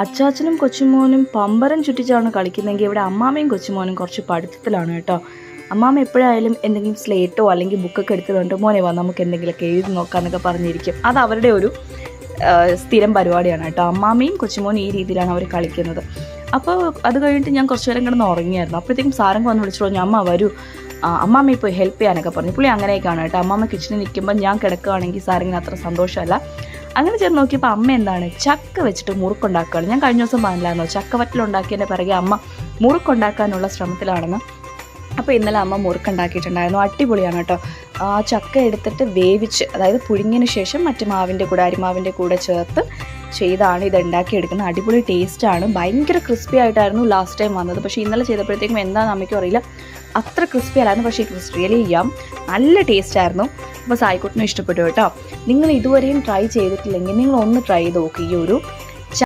അച്ചാച്ചനും കൊച്ചുമോനും പമ്പരം ചുറ്റിച്ചാണ് കളിക്കുന്നതെങ്കിൽ ഇവിടെ അമ്മാമ്മയും കൊച്ചുമോനും കുറച്ച് പഠിത്തത്തിലാണ് കേട്ടോ. അമ്മാമ്മ എപ്പോഴായാലും എന്തെങ്കിലും സ്ലേറ്റോ അല്ലെങ്കിൽ ബുക്കൊക്കെ എടുത്തതുകൊണ്ട് മോനെ വാ നമുക്ക് എന്തെങ്കിലുമൊക്കെ എഴുതി നോക്കാമെന്നൊക്കെ പറഞ്ഞിരിക്കും. അത് അവരുടെ ഒരു സ്ഥിരം പരിപാടിയാണ് കേട്ടോ. അമ്മാമ്മയും കൊച്ചുമോനും ഈ രീതിയിലാണ് അവർ കളിക്കുന്നത്. അപ്പോൾ അത് കഴിഞ്ഞിട്ട് ഞാൻ കുറച്ച് നേരം കിടന്ന് ഉറങ്ങിയായിരുന്നു. അപ്പോഴത്തേക്കും സാരംഗ് വന്ന് വിളിച്ചു പറഞ്ഞു, അമ്മ വരൂ, അമ്മാമ്മ ഇപ്പോൾ ഹെൽപ്പ് ചെയ്യാനൊക്കെ പറഞ്ഞു. പുള്ളി അങ്ങനെയൊക്കെയാണ് കേട്ടോ. അമ്മാമ്മ കിച്ചണിൽ നിൽക്കുമ്പോൾ ഞാൻ കിടക്കുകയാണെങ്കിൽ സാരംഗിന് അത്ര സന്തോഷമല്ല. അങ്ങനെ ചെന്ന് നോക്കിയപ്പോൾ അമ്മ എന്താണ് ചക്ക വെച്ചിട്ട് മുറുക്കുണ്ടാക്കുകയാണ്. ഞാൻ കഴിഞ്ഞ ദിവസം പറഞ്ഞില്ലായിരുന്നോ ചക്ക വറ്റലുണ്ടാക്കിയതിൻ്റെ പിറകെ അമ്മ മുറുക്കുണ്ടാക്കാനുള്ള ശ്രമത്തിലാണെന്ന്. അപ്പോൾ ഇന്നലെ അമ്മ മുറുക്കുണ്ടാക്കിയിട്ടുണ്ടായിരുന്നു. അടിപൊളിയാണ് കേട്ടോ. ആ ചക്ക എടുത്തിട്ട് വേവിച്ച്, അതായത് പുഴുങ്ങിയതിന് ശേഷം മറ്റ് മാവിൻ്റെ കൂടെ അരിമാവിൻ്റെ കൂടെ ചേർത്ത് ചെയ്താണ് ഇത് ഉണ്ടാക്കിയെടുക്കുന്നത്. അടിപൊളി ടേസ്റ്റാണ്. ഭയങ്കര ക്രിസ്പി ആയിട്ടായിരുന്നു ലാസ്റ്റ് ടൈം വന്നത്. പക്ഷേ ഇന്നലെ ചെയ്തപ്പോഴത്തേക്കും എന്താണെന്ന് അമ്മയ്ക്കും അറിയില്ല, അത്ര ക്രിസ്പി അല്ലായിരുന്നു. പക്ഷേ റിയലി ചെയ്യാം, നല്ല ടേസ്റ്റായിരുന്നു. അപ്പോൾ സായിക്കുട്ടിനും ഇഷ്ടപ്പെട്ടു കേട്ടോ. നിങ്ങൾ ഇതുവരെയും ട്രൈ ചെയ്തിട്ടില്ലെങ്കിൽ നിങ്ങൾ ഒന്ന് ട്രൈ ചെയ്ത് നോക്കുക ഈ ഒരു